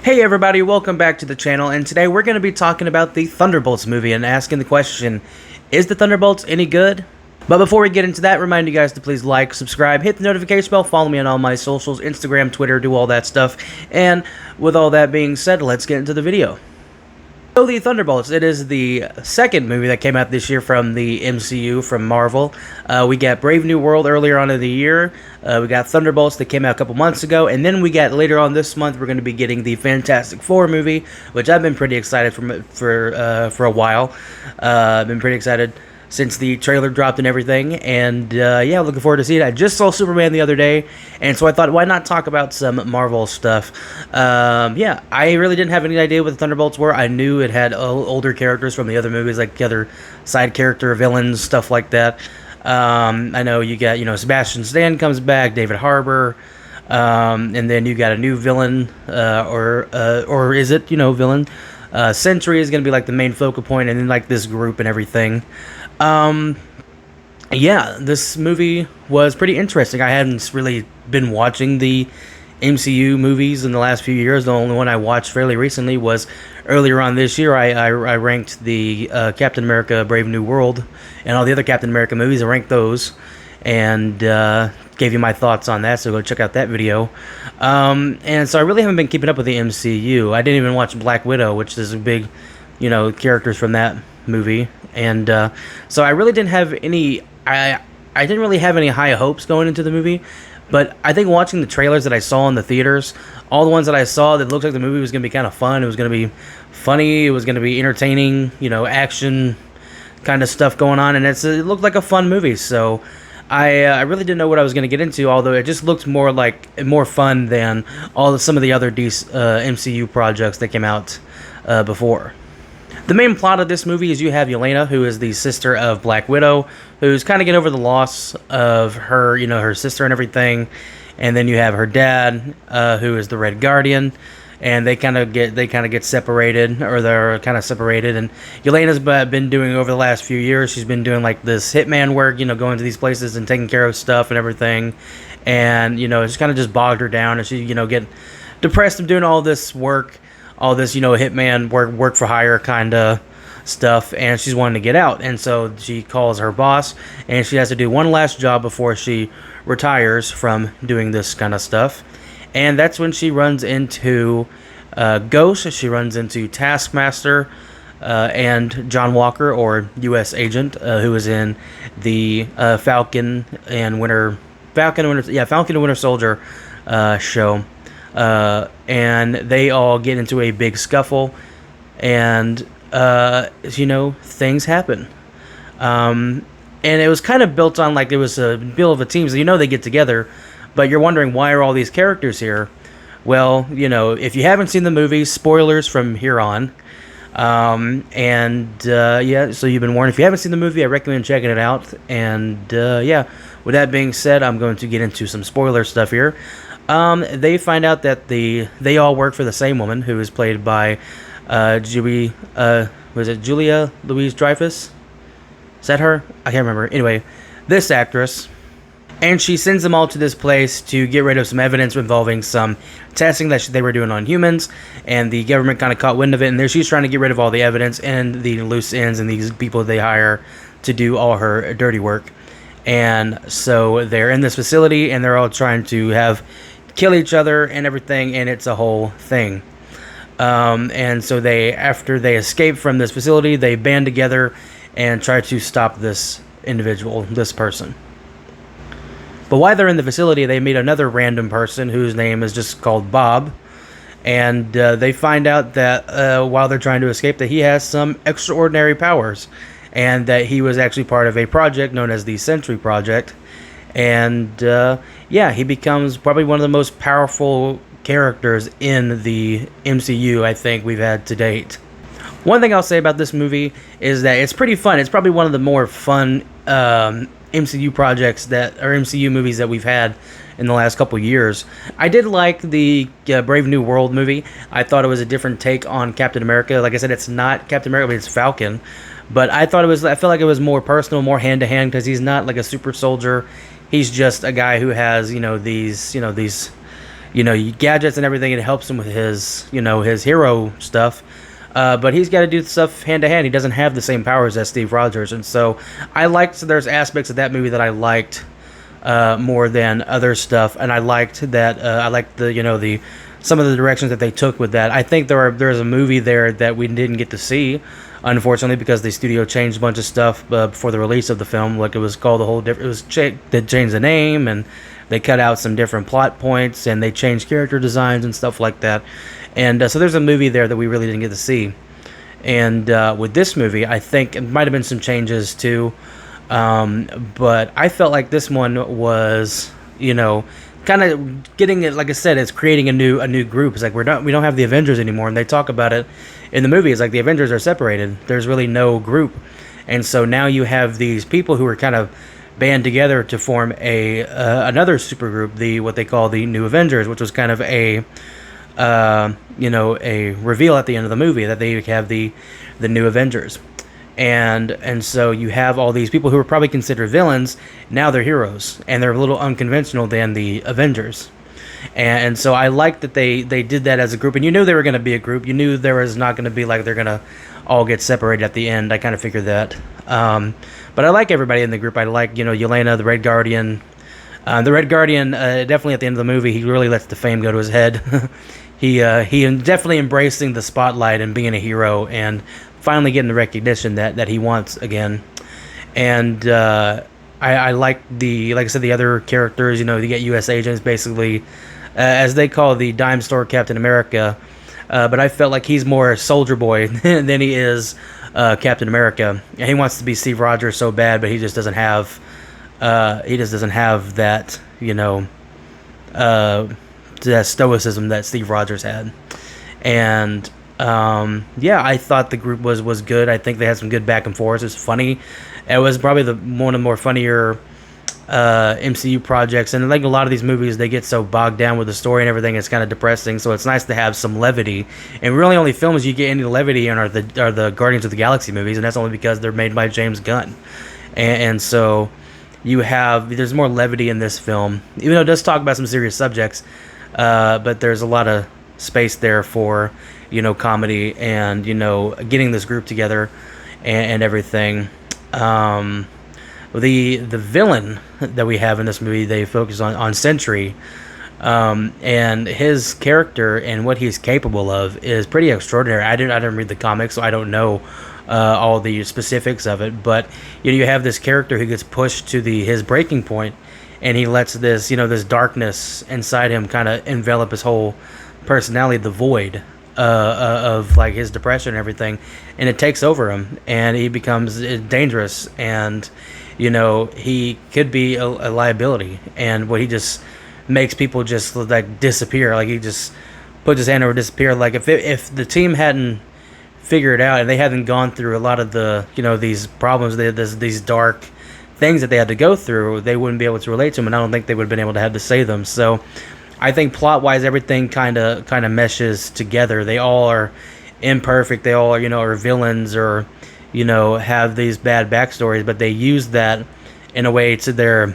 Hey everybody, welcome back to the channel, and today we're going to be talking about the Thunderbolts movie and asking the question, is the Thunderbolts any good? But before we get into that, remind you guys to please like, subscribe, hit the notification bell, follow me on all my socials, Instagram, Twitter, do all that stuff. And with all that being said, let's get into the video. So the Thunderbolts, it is the second movie that came out this year from the MCU, from Marvel. We got Brave New World earlier on in the year. We got Thunderbolts that came out a couple months ago. And then we got, later on this month, we're going to be getting the Fantastic Four movie, which I've been pretty excited for a while. I've been pretty excited since the trailer dropped and everything, and yeah, looking forward to seeing it. I just saw Superman the other day, and so I thought, why not talk about some Marvel stuff? Yeah, I really didn't have any idea what the Thunderbolts were. I knew it had older characters from the other movies, like the other side character villains, stuff like that. I know you got, Sebastian Stan comes back, David Harbour, and then you got a new villain, or is it, villain? Sentry is going to be like the main focal point, and then like this group and everything. Yeah, this movie was pretty interesting. I hadn't really been watching the MCU movies in the last few years. The only one I watched fairly recently was earlier on this year. I ranked the Captain America Brave New World and all the other Captain America movies. I ranked those and gave you my thoughts on that, so go check out that video. And so I really haven't been keeping up with the MCU. I didn't even watch Black Widow, which is a big, characters from that movie. And so I really didn't have any, I didn't really have any high hopes going into the movie. But I think watching the trailers that I saw in the theaters, all the ones that I saw that looked like the movie was going to be kind of fun. It was going to be funny. It was going to be entertaining, action kind of stuff going on. And it looked like a fun movie. So I really didn't know what I was going to get into, although it just looked more fun than some of the other MCU projects that came out before. The main plot of this movie is you have Yelena, who is the sister of Black Widow, who's kind of getting over the loss of her, her sister and everything. And then you have her dad, who is the Red Guardian, and they kind of get separated, or they're kind of separated. And Yelena's been doing, over the last few years, she's been doing like this hitman work, going to these places and taking care of stuff and everything. And it's kind of just bogged her down, and she get depressed of doing all this work. All this, hitman work for hire kind of stuff, and she's wanting to get out. And so she calls her boss, and she has to do one last job before she retires from doing this kind of stuff. And that's when she runs into Ghost, she runs into Taskmaster, and John Walker, or U.S. Agent, who is in the Falcon and Winter Soldier show. And they all get into a big scuffle, and things happen. And it was kind of built on, like, it was a build of a team, so they get together, but you're wondering, why are all these characters here? Well, if you haven't seen the movie, spoilers from here on. Yeah, so you've been warned. If you haven't seen the movie, I recommend checking it out. And yeah, with that being said, I'm going to get into some spoiler stuff here. They find out that they all work for the same woman, who is played by Julia Louis-Dreyfus? Is that her? I can't remember. Anyway, this actress. And she sends them all to this place to get rid of some evidence involving some testing that they were doing on humans. And the government kind of caught wind of it. And she's trying to get rid of all the evidence and the loose ends and these people they hire to do all her dirty work. And so they're in this facility, and they're all trying to kill each other and everything, and it's a whole thing. And so after they escape from this facility, they band together and try to stop this individual, this person. But while they're in the facility, they meet another random person whose name is just called Bob. And they find out that while they're trying to escape, that he has some extraordinary powers, and that he was actually part of a project known as the Sentry Project. And yeah, he becomes probably one of the most powerful characters in the MCU I think we've had to date. One thing I'll say about this movie is that it's pretty fun. It's probably one of the more fun MCU projects MCU movies that we've had in the last couple years. I did like the Brave New World movie. I thought it was a different take on Captain America. Like I said, it's not Captain America, but it's Falcon. But I felt like it was more personal, more hand to hand, because he's not like a super soldier. He's just a guy who has, these gadgets and everything. It helps him with his, his hero stuff. But he's got to do stuff hand to hand. He doesn't have the same powers as Steve Rogers, and so there's aspects of that movie that I liked more than other stuff, and I liked that. I liked the some of the directions that they took with that. I think there's a movie there that we didn't get to see, unfortunately, because the studio changed a bunch of stuff before the release of the film. Like, it was called a whole different. It was they changed the name, and they cut out some different plot points, and they changed character designs and stuff like that. And so there's a movie there that we really didn't get to see. And with this movie, I think it might have been some changes too. But I felt like this one was, kind of getting it. Like I said, it's creating a new group. It's like we don't have the Avengers anymore, and they talk about it in the movie. It's like the Avengers are separated. There's really no group, and so now you have these people who are kind of band together to form another supergroup, what they call the New Avengers, which was kind of a reveal at the end of the movie that they have the New Avengers. And so you have all these people who are probably considered villains. Now they're heroes, and they're a little unconventional than the Avengers. And so I like that they did that as a group. And you knew they were going to be a group. You knew there was not going to be like they're going to all get separated at the end. I kind of figured that. But I like everybody in the group. I like, Yelena, the Red Guardian. The Red Guardian, definitely at the end of the movie, he really lets the fame go to his head. He definitely embracing the spotlight and being a hero and finally getting the recognition that he wants again. And I like like I said, the other characters. You get U.S. agents, basically, as they call the dime store Captain America. But I felt like he's more Soldier Boy than he is Captain America. And he wants to be Steve Rogers so bad, but he just doesn't have that, that stoicism that Steve Rogers had. And I thought the group was good. I think they had some good back and forth. It was funny. It was probably one of the more funnier MCU projects. And like a lot of these movies, they get so bogged down with the story and everything, it's kind of depressing. So it's nice to have some levity. And really, only films you get any levity in are the Guardians of the Galaxy movies, and that's only because they're made by James Gunn. And so there's more levity in this film, even though it does talk about some serious subjects. But there's a lot of space there for comedy and getting this group together and everything. The villain that we have in this movie, they focus on Sentry, and his character and what he's capable of is pretty extraordinary. I didn't read the comics, so I don't know all the specifics of it. But you have this character who gets pushed to his breaking point, and he lets this this darkness inside him kind of envelop his whole personality, the void of like his depression and everything, and it takes over him, and he becomes dangerous, and he could be a liability, and what he just makes people just like disappear. Like, he just puts his hand over, disappear. Like, if the team hadn't figured it out and they hadn't gone through a lot of the these problems, these dark things that they had to go through, they wouldn't be able to relate to him, and I don't think they would have been able to have to say them. So I think plot-wise, everything kind of meshes together. They all are imperfect. They all are villains, or have these bad backstories, but they use that in a way to their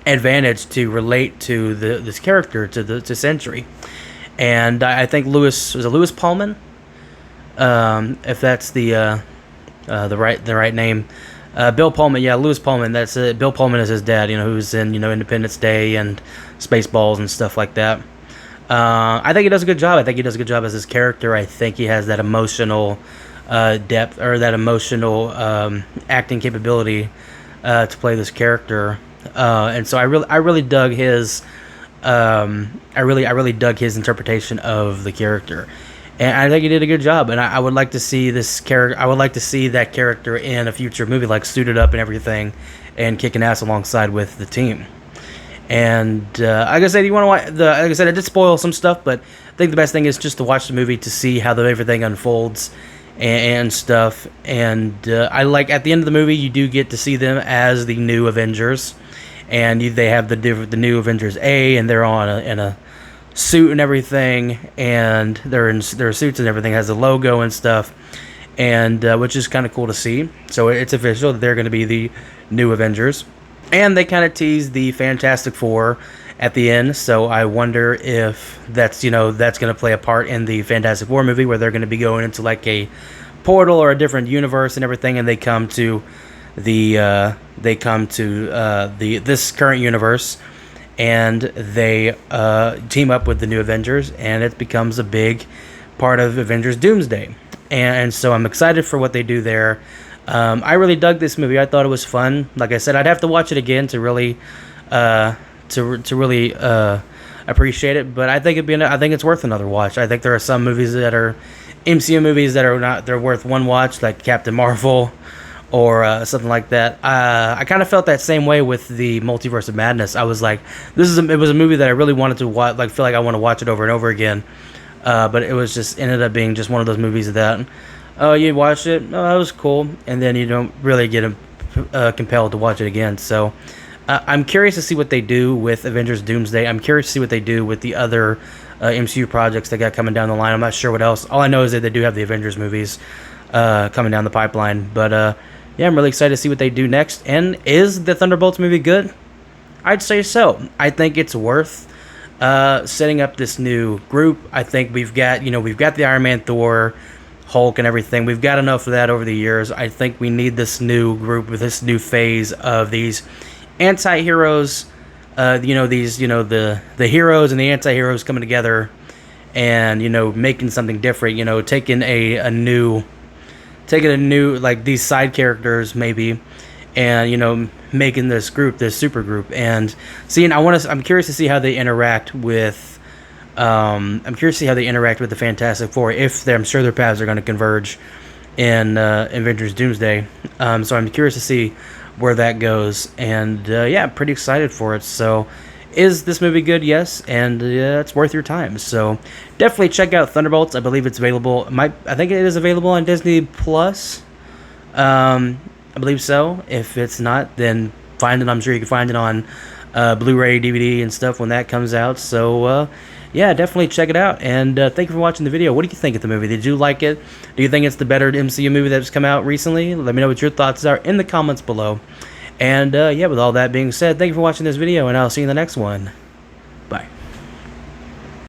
advantage to relate to this character, to Sentry. And I think Lewis Pullman, if that's the right name. Bill Pullman, Lewis Pullman. That's it. Bill Pullman is his dad. Who's in Independence Day and Spaceballs and stuff like that. I think he does a good job. I think he does a good job as his character. I think he has that emotional depth, or that emotional acting capability to play this character. And so I really dug his. I really dug his interpretation of the character. And I think he did a good job, and I would like to see this character. I would like to see that character in a future movie, like suited up and everything, and kicking ass alongside with the team. And like I said, like I said, I did spoil some stuff, but I think the best thing is just to watch the movie to see how everything unfolds and stuff. And I like, at the end of the movie, you do get to see them as the New Avengers, and they have the New Avengers A, and they're on in a suit and everything, and their suits and everything has the logo and stuff, and which is kind of cool to see. So it's official that they're going to be the New Avengers, and they kind of tease the Fantastic Four at the end. So I wonder if that's that's going to play a part in the Fantastic Four movie, where they're going to be going into like a portal or a different universe and everything, and they come to the this current universe, and they team up with the new Avengers, and it becomes a big part of Avengers Doomsday. And so I'm excited for what they do there. I really dug this movie. I thought it was fun. Like I said, I'd have to watch it again to really appreciate it. But I think I think it's worth another watch. I think there are some movies that are MCU movies that are not, they're worth one watch, like Captain Marvel or something like that. I kind of felt that same way with the Multiverse of Madness. I was like, it was a movie that I really wanted to watch, like feel like I want to watch it over and over again. But it was just ended up being just one of those movies that, oh, you watched it, oh, that was cool, and then you don't really get compelled to watch it again. So I'm curious to see what they do with Avengers Doomsday. I'm curious to see what they do with the other MCU projects they got coming down the line. I'm not sure what else. All I know is that they do have the Avengers movies coming down the pipeline. But yeah, I'm really excited to see what they do next. And is the Thunderbolts movie good? I'd say so. I think it's worth setting up this new group. I think we've got the Iron Man, Thor, Hulk, and everything. We've got enough of that over the years. I think we need this new group with this new phase of these anti-heroes. The heroes and the anti-heroes coming together, and making something different. Taking a new like these side characters maybe, and making this group, this super group, and seeing. I'm curious to see how they interact with. I'm curious to see how they interact with the Fantastic Four. I'm sure their paths are going to converge in Avengers Doomsday. So I'm curious to see where that goes, and yeah, I'm pretty excited for it. So, is this movie good? Yes, and it's worth your time. So, definitely check out Thunderbolts. I believe it's available. I think it is available on Disney Plus. I believe so. If it's not, then find it. I'm sure you can find it on Blu-ray, DVD, and stuff when that comes out. So, yeah, definitely check it out. And thank you for watching the video. What do you think of the movie? Did you like it? Do you think it's the better MCU movie that's come out recently? Let me know what your thoughts are in the comments below. And yeah, with all that being said, thank you for watching this video, and I'll see you in the next one. Bye.